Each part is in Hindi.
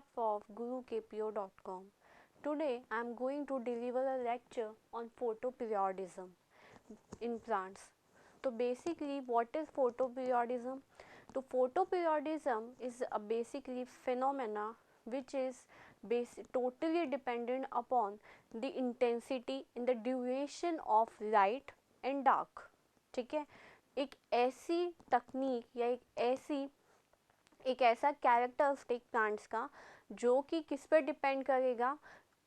behalf of GuruKPO.com. Today I am going to deliver a lecture on photoperiodism in plants. So basically what is photoperiodism? So photoperiodism is a basically phenomena which is totally dependent upon the intensity and the duration of light and dark. ठीक है, एक ऐसी तकनीक या एक ऐसा कैरेक्टरिस्टिक प्लांट्स का जो कि किस पर डिपेंड करेगा,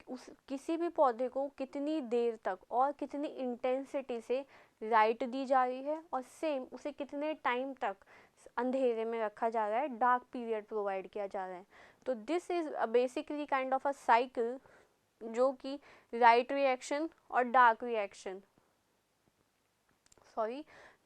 उस किसी भी पौधे को कितनी देर तक और कितनी इंटेंसिटी से लाइट दी जा रही है और सेम उसे कितने टाइम तक अंधेरे में रखा जा रहा है, डार्क पीरियड प्रोवाइड किया जा रहा है. तो this is basically kind of a cycle जो कि लाइट रिएक्शन और डार्क रिएक्शन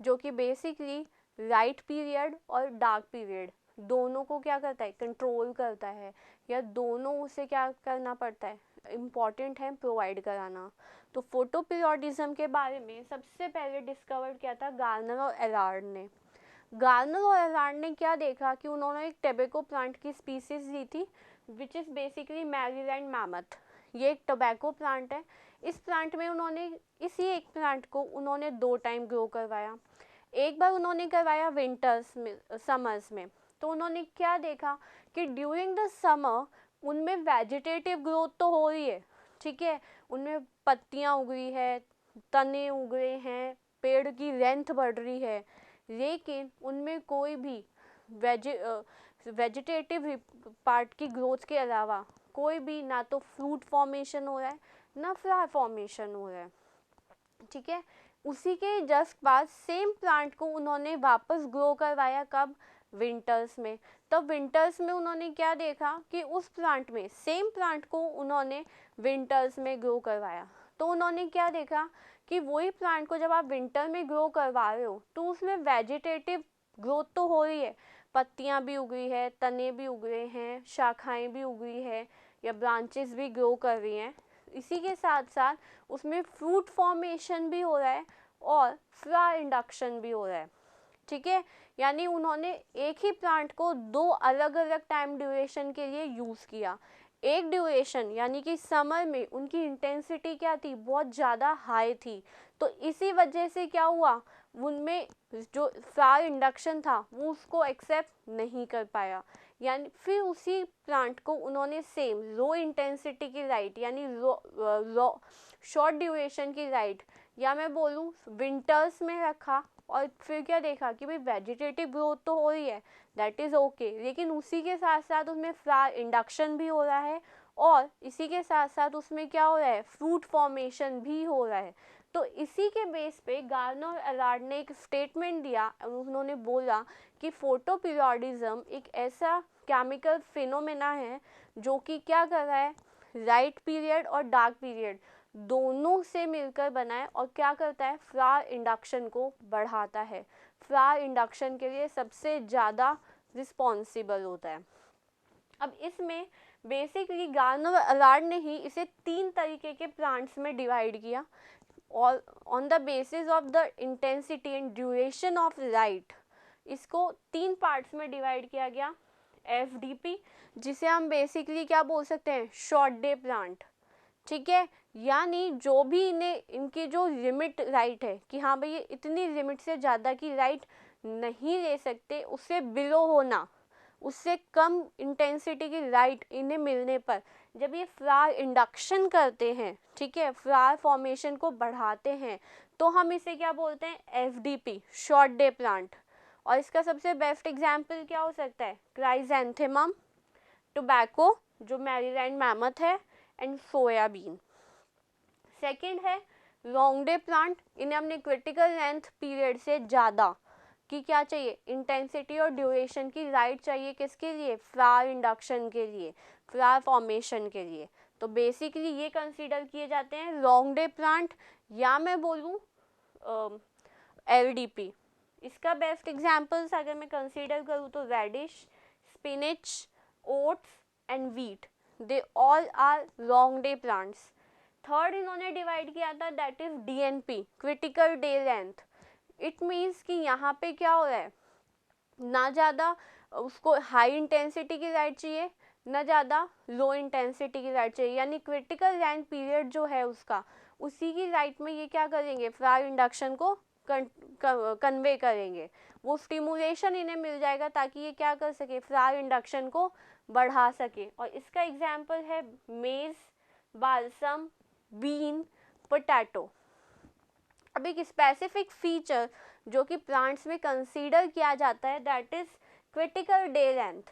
जो कि बेसिकली लाइट पीरियड और डार्क पीरियड दोनों को क्या करता है, कंट्रोल करता है, या दोनों उसे क्या करना पड़ता है, इम्पॉर्टेंट है प्रोवाइड कराना. तो फोटोपीरियोडिज्म के बारे में सबसे पहले डिस्कवर किया था गार्नर और एलार्ड ने. गार्नर और एलार्ड ने क्या देखा कि उन्होंने एक टोबैको प्लांट की स्पीसीज ली थी which is basically Maryland mammoth. ये एक टोबैको प्लांट है. इस प्लांट में उन्होंने इसी एक प्लांट को उन्होंने 2 टाइम ग्रो करवाया. एक बार उन्होंने करवाया विंटर्स में, समर्स में. तो उन्होंने क्या देखा कि ड्यूरिंग द समर उनमें वेजिटेटिव ग्रोथ तो हो रही है, ठीक है, उनमें पत्तियां उग रही है, तने उग रहे हैं, पेड़ की लेंथ बढ़ रही है, लेकिन उनमें कोई भी वेजिटेटिव पार्ट की ग्रोथ के अलावा कोई भी ना तो फ्रूट फॉर्मेशन हो रहा है ना फ्लावर फॉर्मेशन हो रहा है. ठीक है, उसी के जस्ट बाद सेम प्लांट को उन्होंने वापस ग्रो करवाया. कब? विंटर्स में. तब विंटर्स में उन्होंने क्या देखा कि उस प्लांट में सेम प्लांट को उन्होंने विंटर्स में ग्रो करवाया. तो उन्होंने क्या देखा कि वही प्लांट को जब आप विंटर में ग्रो करवा रहे हो तो उसमें वेजिटेटिव ग्रोथ तो हो रही है, पत्तियां भी उग रही है, तने भी उग रहे हैं, शाखाएं भी उग रही है या ब्रांचेस भी ग्रो कर रही हैं. इसी के साथ साथ उसमें फ्रूट फॉर्मेशन भी हो रहा है और फ्लावर इंडक्शन भी हो रहा है. ठीक है, यानी उन्होंने एक ही प्लांट को 2 अलग अलग टाइम ड्यूरेशन के लिए यूज़ किया. एक ड्यूरेशन यानी कि समर में उनकी इंटेंसिटी क्या थी, बहुत ज़्यादा हाई थी. तो इसी वजह से क्या हुआ, उनमें जो फ्लावर इंडक्शन था वो उसको एक्सेप्ट नहीं कर पाया. यानी फिर उसी प्लांट को उन्होंने सेम लो इंटेंसिटी की लाइट यानी शॉर्ट ड्यूरेशन की लाइट या मैं बोलूँ विंटर्स में रखा और फिर क्या देखा कि भाई वेजिटेटिव ग्रोथ तो हो रही है, दैट इज़ ओके, लेकिन उसी के साथ साथ उसमें फ्लावर इंडक्शन भी हो रहा है और इसी के साथ साथ उसमें क्या हो रहा है, फ्रूट फॉर्मेशन भी हो रहा है. तो इसी के बेस पे गार्नर और एलार्ड ने एक स्टेटमेंट दिया. उन्होंने बोला कि फोटोपीरियोडिज्म एक ऐसा केमिकल फिनोमेना है जो कि क्या कर रहा है, लाइट पीरियड और डार्क पीरियड दोनों से मिलकर बना है और क्या करता है, फ्लावर इंडक्शन को बढ़ाता है. फ्लावर इंडक्शन के लिए सबसे ज़्यादा रिस्पॉन्सिबल होता है. अब इसमें बेसिकली गार्नर और एलार्ड ने ही इसे 3 तरीके के प्लांट्स में डिवाइड किया और on the basis of the intensity and duration of light इसको 3 पार्ट्स में डिवाइड किया गया. FDP जिसे हम बेसिकली क्या बोल सकते हैं, शॉर्ट डे प्लांट. ठीक है, यानी जो भी इनकी जो लिमिट लाइट है कि हाँ भाई ये इतनी लिमिट से ज़्यादा की लाइट नहीं ले सकते, उससे बिलो होना, उससे कम इंटेंसिटी की लाइट इन्हें मिलने पर जब ये फ्लावर इंडक्शन करते हैं, ठीक है, फ्लावर फॉर्मेशन को बढ़ाते हैं, तो हम इसे क्या बोलते हैं, FDP शॉर्ट डे प्लांट. और इसका सबसे बेस्ट एग्जाम्पल क्या हो सकता है, क्राइजेंथेमम, टोबैको जो मैरीलैंड मैमथ है एंड सोयाबीन. सेकंड है लॉन्ग डे प्लांट. इन्हें हमने क्रिटिकल लेंथ पीरियड से ज़्यादा की क्या चाहिए, इंटेंसिटी और ड्यूरेशन की लाइट चाहिए. किसके लिए, फ्लावर इंडक्शन के लिए, फ्लावर फॉर्मेशन के लिए. तो बेसिकली ये कंसीडर किए जाते हैं लॉन्ग डे प्लांट या मैं बोलूँ LDP. इसका बेस्ट एग्जाम्पल्स अगर मैं कंसीडर करूँ तो radish, spinach, oats and wheat, they all are long day plants. Third इन्होंने डिवाइड किया था that is DNP critical day length. It means कि यहाँ पे क्या हो रहा है, ना ज़्यादा उसको हाई इंटेंसिटी की लाइट चाहिए न ज़्यादा लो इंटेंसिटी की लाइट चाहिए, यानी क्रिटिकल रैंक पीरियड जो है उसका, उसी की लाइट में ये क्या करेंगे, फ्लावर इंडक्शन को कन्वे करेंगे। वो स्टिमुलेशन इन्हें मिल जाएगा ताकि ये क्या कर सके, फ्लावर इंडक्शन को बढ़ा सके। और इसका एग्जाम्पल है मेज, बालसम, बीन, पोटैटो। अब एक स्पेसिफिक फीचर जो कि प्लांट्स में कंसीडर किया जाता है that is critical day length.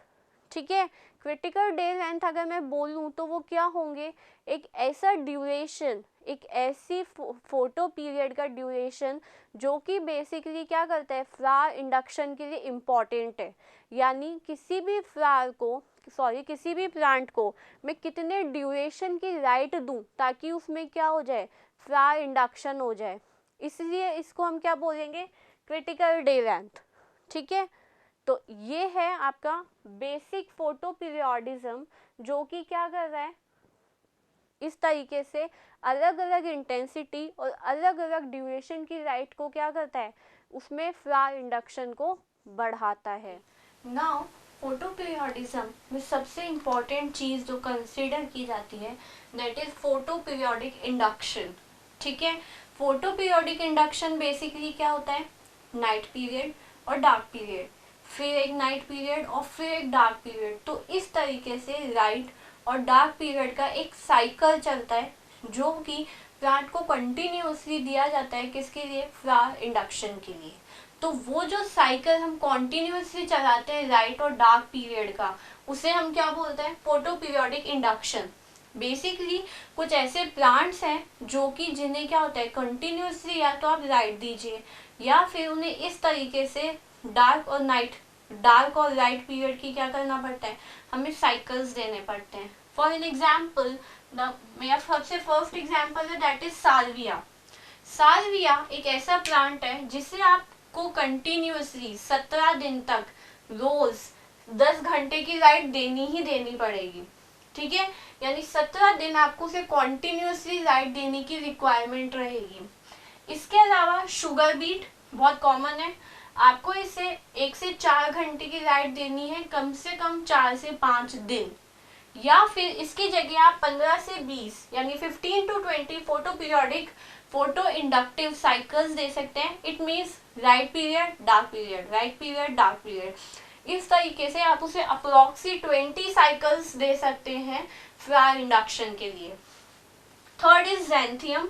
ठीक है, क्रिटिकल डे लेंथ अगर मैं बोलूँ तो वो क्या होंगे, एक ऐसा ड्यूरेशन, एक ऐसी फोटो पीरियड का ड्यूरेशन जो कि बेसिकली क्या करता है, फ्लावर इंडक्शन के लिए इम्पॉर्टेंट है। यानी किसी भी फ्लावर को किसी भी प्लांट को मैं कितने ड्यूरेशन की लाइट दूं ताकि उसमें क्या हो जाए, फ्लावर इंडक्शन हो जाए, इसलिए इसको हम क्या बोलेंगे, क्रिटिकल डे लेंथ। ठीक है, तो ये है आपका बेसिक फोटो पीरियोडिज्म जो कि क्या कर रहा है, इस तरीके से अलग अलग इंटेंसिटी और अलग अलग ड्यूरेशन की लाइट को क्या करता है, उसमें फ्लावर इंडक्शन को बढ़ाता है। नाउ फोटो पीरियोडिज्म में सबसे इम्पॉर्टेंट चीज़ जो कंसिडर की जाती है that is photo periodic induction. ठीक है, फोटो पीरियोडिक इंडक्शन बेसिकली क्या होता है, नाइट पीरियड और डार्क पीरियड, फिर एक नाइट पीरियड और फिर एक डार्क पीरियड। तो इस तरीके से लाइट और डार्क पीरियड का एक साइकिल चलता है जो कि प्लांट को कंटिन्यूसली दिया जाता है, किसके लिए, फ्लावर इंडक्शन के लिए। तो वो जो साइकिल हम कॉन्टिन्यूसली चलाते हैं लाइट और डार्क पीरियड का, उसे हम क्या बोलते हैं, फोटो पीरियोडिक इंडक्शन। बेसिकली कुछ ऐसे प्लांट्स हैं जो कि जिन्हें क्या होता है, कंटिन्यूसली या तो आप लाइट दीजिए या फिर उन्हें इस तरीके से डार्क और लाइट पीरियड की क्या करना पड़ता है, हमें साइकिल्स देने पड़ते हैं। फॉर एन एग्जाम्पल, मेरा सबसे फर्स्ट एग्जाम्पल है दैट इज साल्विया। साल्विया एक ऐसा प्लांट है जिसे आपको कंटिन्यूसली 17 दिन तक रोज 10 घंटे की लाइट देनी ही देनी पड़ेगी। ठीक है, यानी 17 दिन आपको उसे कॉन्टिन्यूसली लाइट देने की रिक्वायरमेंट रहेगी। इसके अलावा शुगर बीट बहुत कॉमन है, आपको इसे 1 से 4 घंटे की लाइट देनी है, कम से कम 4 से 5 दिन, या फिर इसकी जगह आप 15 से 20 यानी 15 to 20 photo periodic photo inductive cycles दे सकते हैं। It means light period dark period, light period dark period, इस तरीके से आप उसे अप्रोक्सी 20 साइकिल्स दे सकते हैं फ्लावर इंडक्शन के लिए। Third is ज़ैंथियम।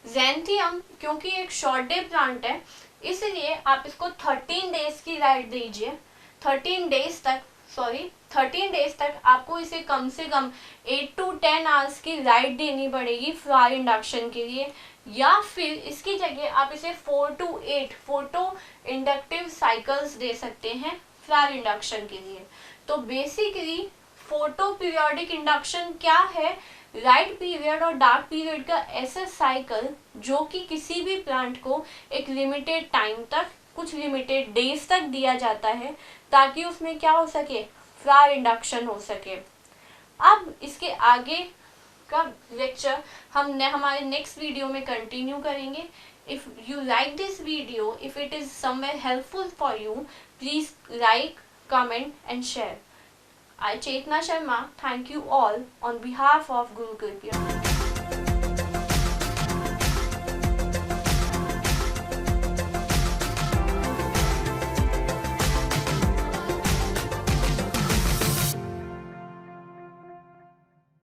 ज़ैंथियम क्योंकि एक शॉर्ट डे प्लांट है इसलिए आप इसको 13 डेज की लाइट दीजिए। 13 डेज तक आपको इसे कम से कम 8 to 10 आवर्स की लाइट देनी पड़ेगी फ्लावर इंडक्शन के लिए, या फिर इसकी जगह आप इसे 4 to 8 फोटो इंडक्टिव साइकिल्स दे सकते हैं फ्लावर इंडक्शन के लिए। तो बेसिकली फोटो पीरियोडिक इंडक्शन क्या है, लाइट पीरियड और डार्क पीरियड का ऐसा साइकिल जो कि किसी भी प्लांट को एक लिमिटेड टाइम तक, कुछ लिमिटेड डेज तक दिया जाता है ताकि उसमें क्या हो सके, फ्लावर इंडक्शन हो सके। अब इसके आगे का लेक्चर हम हमारे नेक्स्ट वीडियो में कंटिन्यू करेंगे। If you like this video, if it is somewhere helpful for you, please like, comment and share. I, Chetna Sharma, thank you all on behalf of Gurukul Pure.